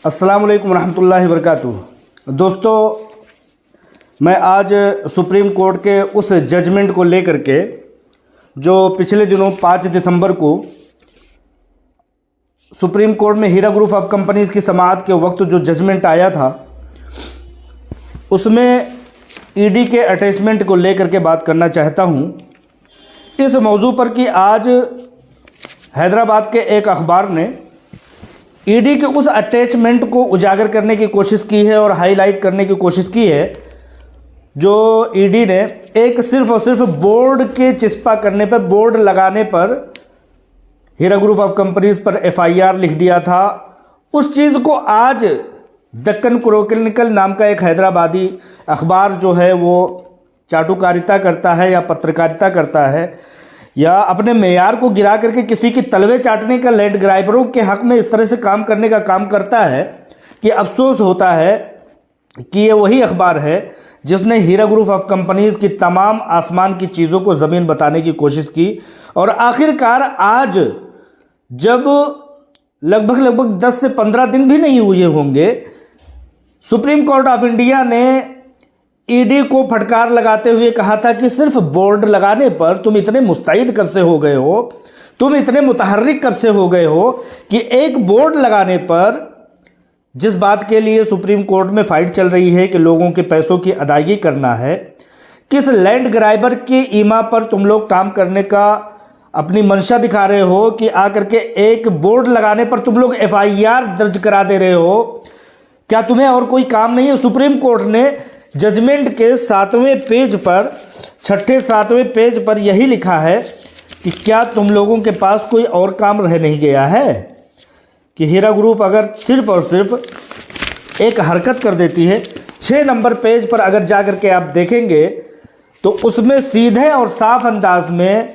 अस्सलाम वालेकुम रहमतुल्लाहि वबरकातुहू। दोस्तों, मैं आज सुप्रीम कोर्ट के उस जजमेंट को लेकर के जो पिछले दिनों 5 दिसंबर को सुप्रीम कोर्ट में हीरा ग्रुप ऑफ कंपनीज़ की समाअत के वक्त जो जजमेंट आया था, उसमें ईडी के अटैचमेंट को लेकर के बात करना चाहता हूं इस मौजू पर कि आज हैदराबाद के एक अखबार ने ईडी के उस अटैचमेंट को उजागर करने की कोशिश की है और हाईलाइट करने की कोशिश की है जो ईडी ने एक सिर्फ और सिर्फ बोर्ड के चिस्पा करने पर, बोर्ड लगाने पर हीरा ग्रुप ऑफ कंपनीज पर एफआईआर लिख दिया था। उस चीज़ को आज दक्कन क्रॉनिकल नाम का एक हैदराबादी अखबार जो है वो चाटुकारिता करता है या पत्रकारिता करता है या अपने मेयार को गिरा करके किसी की तलवे चाटने का, लैंड ग्राइबरों के हक में इस तरह से काम करने का काम करता है कि अफसोस होता है कि ये वही अखबार है जिसने हीरा ग्रुप ऑफ कंपनीज़ की तमाम आसमान की चीज़ों को ज़मीन बताने की कोशिश की। और आखिरकार आज जब लगभग 10 से 15 दिन भी नहीं हुए होंगे, सुप्रीम कोर्ट ऑफ इंडिया ने ईडी को फटकार लगाते हुए कहा था कि सिर्फ बोर्ड लगाने पर तुम इतने मुस्तैद कब से हो गए हो, तुम इतने मुतहर्रिक कब से हो गए हो कि एक बोर्ड लगाने पर, जिस बात के लिए सुप्रीम कोर्ट में फाइट चल रही है कि लोगों के पैसों की अदायगी करना है, किस लैंड ग्राइबर के ईमा पर तुम लोग काम करने का अपनी मंशा दिखा रहे हो कि आकर के एक बोर्ड लगाने पर तुम लोग एफआईआर दर्ज करा दे रहे हो। क्या तुम्हें और कोई काम नहीं है? सुप्रीम कोर्ट ने जजमेंट के 7वें पेज पर, 6-7वें पेज पर यही लिखा है कि क्या तुम लोगों के पास कोई और काम रह नहीं गया है कि हीरा ग्रुप अगर सिर्फ और सिर्फ एक हरकत कर देती है। 6 नंबर पेज पर अगर जा कर के आप देखेंगे तो उसमें सीधे और साफ अंदाज में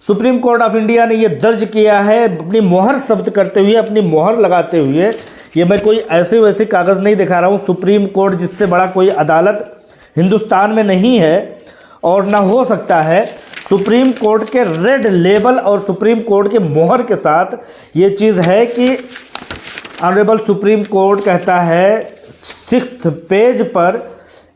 सुप्रीम कोर्ट ऑफ इंडिया ने यह दर्ज किया है, अपनी मोहर शब्द करते हुए, अपनी मोहर लगाते हुए। ये मैं कोई ऐसे वैसे कागज़ नहीं दिखा रहा हूँ। सुप्रीम कोर्ट जिससे बड़ा कोई अदालत हिंदुस्तान में नहीं है और ना हो सकता है। सुप्रीम कोर्ट के रेड लेबल और सुप्रीम कोर्ट के मोहर के साथ ये चीज़ है कि ऑनरेबल सुप्रीम कोर्ट कहता है 6th पेज पर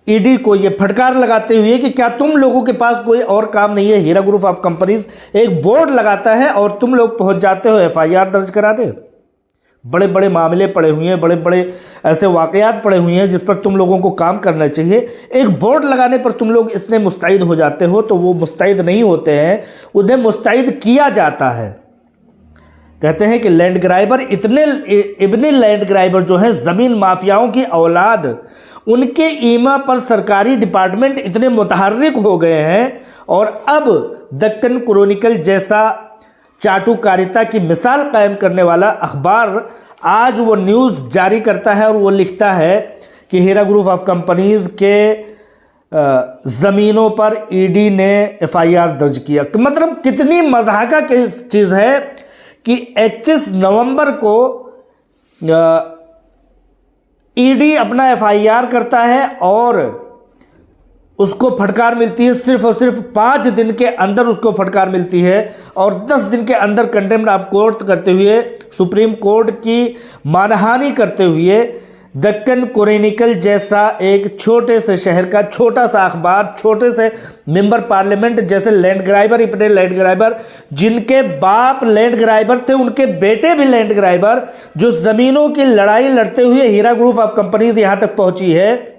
ईडी को ये फटकार लगाते हुए कि क्या तुम लोगों के पास कोई और काम नहीं है। हीरा ग्रुप ऑफ कंपनीज एक बोर्ड लगाता है और तुम लोग पहुंच जाते हो एफआईआर दर्ज कराने। बड़े बड़े मामले पड़े हुए हैं, बड़े बड़े ऐसे वाकयात पड़े हुए हैं जिस पर तुम लोगों को काम करना चाहिए। एक बोर्ड लगाने पर तुम लोग इतने मुस्तैद हो जाते हो, तो वो मुस्तैद नहीं होते हैं, उन्हें मुस्तैद किया जाता है। कहते हैं कि लैंड ग्राइबर इतने लैंड ग्राइबर जो हैं, ज़मीन माफियाओं की औलाद, उनके ईमा पर सरकारी डिपार्टमेंट इतने मुतहर्रिक हो गए हैं। और अब दक्कन क्रॉनिकल जैसा चाटुकारिता की मिसाल कायम करने वाला अखबार आज वो न्यूज़ जारी करता है और वो लिखता है कि हीरा ग्रुप ऑफ कंपनीज़ के ज़मीनों पर ईडी ने एफआईआर दर्ज किया। मतलब कितनी मज़ाका की चीज़ है कि 31 नवंबर को ईडी अपना एफआईआर करता है और उसको फटकार मिलती है। सिर्फ और सिर्फ 5 दिन के अंदर उसको फटकार मिलती है और 10 दिन के अंदर कंटेम्प्ट ऑफ कोर्ट करते हुए, सुप्रीम कोर्ट की मानहानि करते हुए, दक्कन क्रॉनिकल जैसा एक छोटे से शहर का छोटा सा अखबार, छोटे से मेंबर पार्लियामेंट जैसे लैंड ग्राइबर, इतने लैंड ग्राइबर जिनके बाप लैंड ग्राइबर थे, उनके बेटे भी लैंड ग्राइबर, जो ज़मीनों की लड़ाई लड़ते हुए हीरा ग्रुप ऑफ कंपनीज यहाँ तक पहुँची है।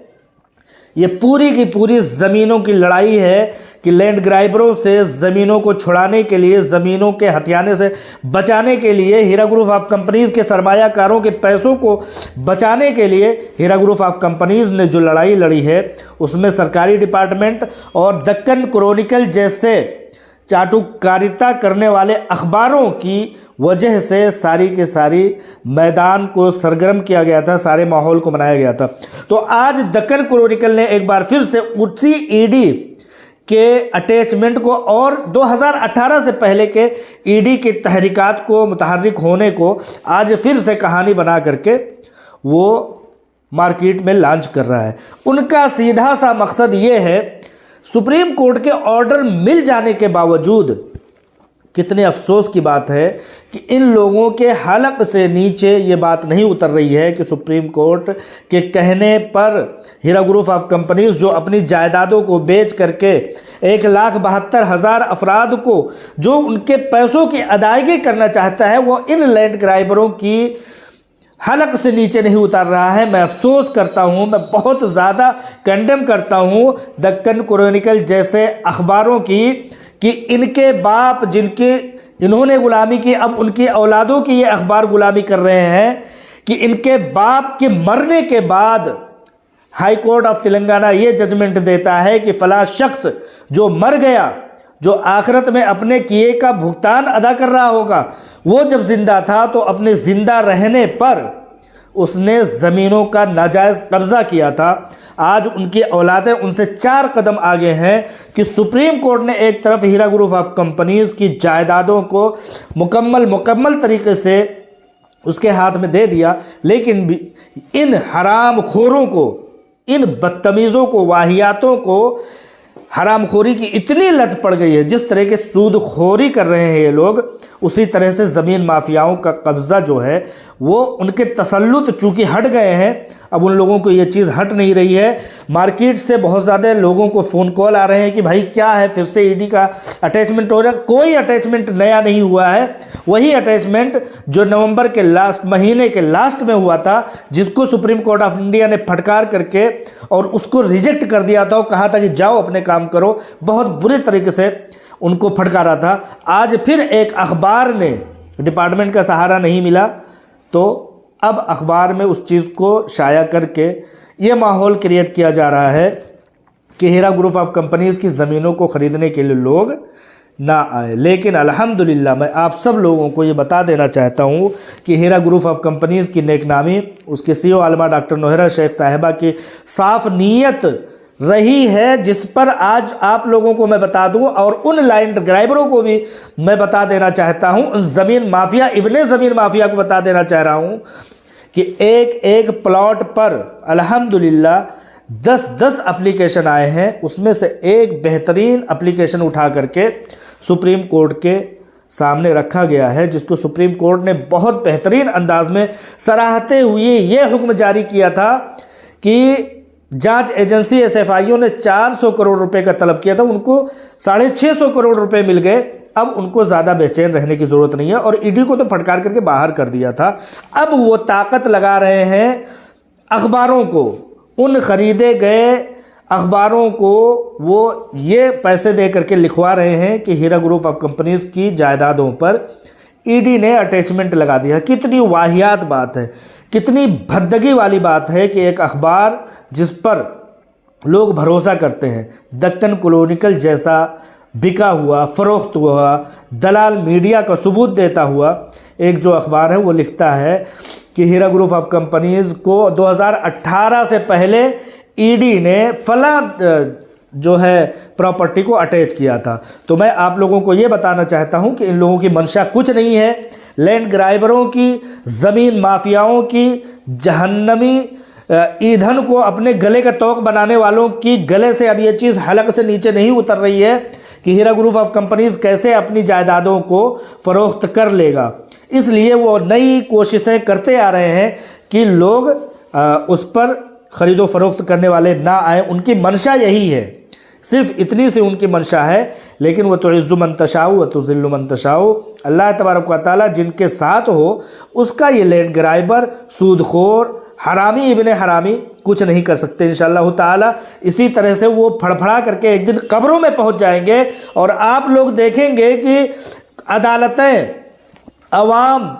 ये पूरी की पूरी ज़मीनों की लड़ाई है कि लैंड ग्राइबरों से ज़मीनों को छुड़ाने के लिए, ज़मीनों के हथियाने से बचाने के लिए, हीरा ग्रुप ऑफ कंपनीज़ के सरमायाकारों के पैसों को बचाने के लिए हीरा ग्रुप ऑफ कंपनीज़ ने जो लड़ाई लड़ी है, उसमें सरकारी डिपार्टमेंट और दक्कन क्रॉनिकल जैसे चाटुकारिता करने वाले अखबारों की वजह से सारी के सारी मैदान को सरगर्म किया गया था, सारे माहौल को बनाया गया था। तो आज दक्कन क्रॉनिकल ने एक बार फिर से उसी ईडी के अटैचमेंट को और 2018 से पहले के ईडी की तहरीकात को, मुतहर्रिक होने को आज फिर से कहानी बना करके वो मार्केट में लॉन्च कर रहा है। उनका सीधा सा मकसद ये है, सुप्रीम कोर्ट के ऑर्डर मिल जाने के बावजूद कितने अफसोस की बात है कि इन लोगों के हलक से नीचे ये बात नहीं उतर रही है कि सुप्रीम कोर्ट के कहने पर हीरा ग्रुप ऑफ कंपनीज जो अपनी जायदादों को बेच करके 1,72,000 अफराद को जो उनके पैसों की अदायगी करना चाहता है, वो इन लैंड ग्राइबरों की हलक से नीचे नहीं उतार रहा है। मैं अफसोस करता हूँ, मैं बहुत ज़्यादा कंडेम करता हूँ दक्कन क्रॉनिकल जैसे अखबारों की कि इनके बाप जिनके इन्होंने गुलामी की, अब उनकी औलादों की ये अखबार गुलामी कर रहे हैं कि इनके बाप के मरने के बाद हाई कोर्ट ऑफ तेलंगाना ये जजमेंट देता है कि फलां शख्स जो मर गया, जो आखिरत में अपने किए का भुगतान अदा कर रहा होगा, वो जब जिंदा था तो अपने जिंदा रहने पर उसने ज़मीनों का नाजायज़ कब्ज़ा किया था। आज उनकी औलादें उनसे 4 कदम आगे हैं कि सुप्रीम कोर्ट ने एक तरफ हीरा ग्रुप ऑफ कंपनीज की जायदादों को मुकम्मल तरीके से उसके हाथ में दे दिया, लेकिन इन हराम खोरों को, इन बदतमीज़ों को, वाहियातों को हरामखोरी की इतनी लत पड़ गई है, जिस तरह के सूदखोरी कर रहे हैं ये लोग, उसी तरह से ज़मीन माफियाओं का कब्ज़ा जो है वो उनके तसल्लुत चूँकि हट गए हैं, अब उन लोगों को ये चीज़ हट नहीं रही है। मार्केट से बहुत ज़्यादा लोगों को फ़ोन कॉल आ रहे हैं कि भाई क्या है, फिर से ईडी का अटैचमेंट हो रहा है। कोई अटैचमेंट नया नहीं हुआ है, वही अटैचमेंट जो नवंबर के महीने के लास्ट में हुआ था, जिसको सुप्रीम कोर्ट ऑफ इंडिया ने फटकार करके और उसको रिजेक्ट कर दिया था और कहा था कि जाओ अपने काम करो, बहुत बुरे तरीके से उनको फटकारा था। आज फिर एक अखबार ने, डिपार्टमेंट का सहारा नहीं मिला तो अब अखबार में उस चीज़ को शाया करके ये माहौल क्रिएट किया जा रहा है कि हीरा ग्रुप ऑफ कंपनीज़ की ज़मीनों को ख़रीदने के लिए लोग ना आए। लेकिन अल्हम्दुलिल्लाह मैं आप सब लोगों को ये बता देना चाहता हूँ कि हीरा ग्रुप ऑफ कंपनीज़ की नेकनामी, उसके CEO आलमा डॉक्टर नोहरा शेख साहिबा की साफ़ नीयत रही है, जिस पर आज आप लोगों को मैं बता दूं और उन लैंड ग्राइबरों को भी मैं बता देना चाहता हूं, उन ज़मीन माफिया, इब्ने ज़मीन माफिया को बता देना चाह रहा हूं कि एक एक प्लॉट पर अल्हम्दुलिल्लाह 10-10 एप्लीकेशन आए हैं। उसमें से एक बेहतरीन एप्लीकेशन उठा करके सुप्रीम कोर्ट के सामने रखा गया है, जिसको सुप्रीम कोर्ट ने बहुत बेहतरीन अंदाज में सराहते हुए ये हुक्म जारी किया था कि जांच एजेंसी SFIO ने 400 करोड़ रुपए का तलब किया था, उनको 650 करोड़ रुपए मिल गए। अब उनको ज़्यादा बेचैन रहने की ज़रूरत नहीं है और ईडी को तो फटकार करके बाहर कर दिया था। अब वो ताकत लगा रहे हैं अखबारों को, उन ख़रीदे गए अखबारों को वो ये पैसे दे करके लिखवा रहे हैं कि हीरा ग्रुप ऑफ कंपनीज़ की जायदादों पर ईडी ने अटैचमेंट लगा दिया। कितनी वाहियात बात है, कितनी भद्दगी वाली बात है कि एक अखबार जिस पर लोग भरोसा करते हैं, दक्कन क्रॉनिकल जैसा बिका हुआ, फ़रोख्त हुआ, दलाल मीडिया का सबूत देता हुआ एक जो अखबार है, वो लिखता है कि हीरा ग्रुप ऑफ कंपनीज़ को 2018 से पहले ईडी ने फला जो है प्रॉपर्टी को अटैच किया था। तो मैं आप लोगों को ये बताना चाहता हूँ कि इन लोगों की मंशा कुछ नहीं है। लैंड ग्राइबरों की, ज़मीन माफियाओं की, जहन्नमी ईंधन को अपने गले का तोक बनाने वालों की गले से अब ये चीज़ हलक से नीचे नहीं उतर रही है कि हीरा ग्रुप ऑफ कंपनीज़ कैसे अपनी जायदादों को फ़रोख्त कर लेगा। इसलिए वो नई कोशिशें करते आ रहे हैं कि लोग उस पर ख़रीदो फरोख्त करने वाले ना आए। उनकी मंशा यही है, सिर्फ इतनी सी उनकी मंशा है। लेकिन वह तो इज़्ज़ु मन तशाऊ व तुज़िल्लु मन तशाऊ, अल्लाह तबारक व तआला जिनके साथ हो उसका ये लैंड ग्राइबर, सूदखोर, हरामी इब्ने हरामी कुछ नहीं कर सकते इंशाअल्लाह ताला। इसी तरह से वो फड़फड़ा करके एक दिन कब्रों में पहुंच जाएंगे और आप लोग देखेंगे कि अदालतें, अवाम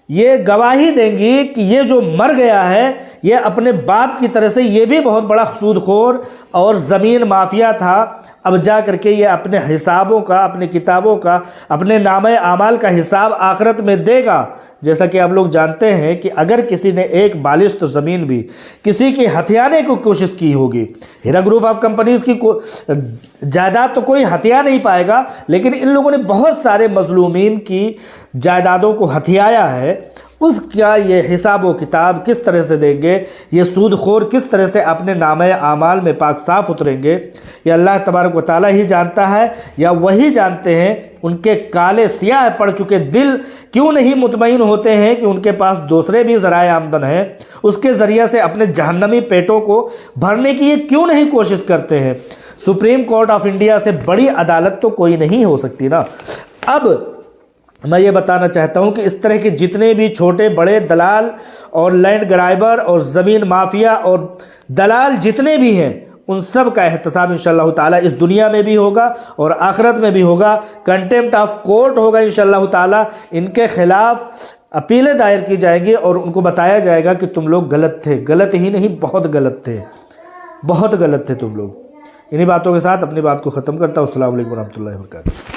ये गवाही देंगी कि ये जो मर गया है ये अपने बाप की तरह से ये भी बहुत बड़ा सूदखोर और ज़मीन माफिया था। अब जा करके ये अपने हिसाबों का, अपने किताबों का, अपने नामे आमाल का हिसाब आखिरत में देगा। जैसा कि आप लोग जानते हैं कि अगर किसी ने एक बालिश्त ज़मीन भी किसी की हथियाने की कोशिश की होगी, हीरा ग्रुप ऑफ कंपनीज़ की जायदाद तो कोई हथिया नहीं पाएगा, लेकिन इन लोगों ने बहुत सारे मजलूमीन की जायदादों को हथियाया है। उसका ये हिसाब व किताब किस तरह से देंगे, ये सूदखोर किस तरह से अपने नामे आमाल में पाक साफ उतरेंगे, ये अल्लाह तबारक व तआला ही जानता है, या वही जानते हैं उनके काले सियाह पड़ चुके दिल क्यों नहीं मुतमईन होते हैं कि उनके पास दूसरे भी ज़राए आमदन हैं, उसके ज़रिए से अपने जहन्नमी पेटों को भरने की ये क्यों नहीं कोशिश करते हैं। सुप्रीम कोर्ट ऑफ इंडिया से बड़ी अदालत तो कोई नहीं हो सकती ना। अब मैं ये बताना चाहता हूँ कि इस तरह के जितने भी छोटे बड़े दलाल और लैंड ग्राइबर और ज़मीन माफिया और दलाल जितने भी हैं, उन सब का एहतसाब इंशाअल्लाह ताला इस दुनिया में भी होगा और आखिरत में भी होगा। कंटेम्प्ट ऑफ कोर्ट होगा इंशाअल्लाह ताला। इनके खिलाफ अपीलें दायर की जाएंगी और उनको बताया जाएगा कि तुम लोग गलत थे, गलत ही नहीं बहुत गलत थे, बहुत गलत थे तुम लोग। इन्हीं बातों के साथ अपनी बात को ख़त्म करता हूँ। अस्सलाम वालेकुम रहमतुल्लाहि व बरकातुहू।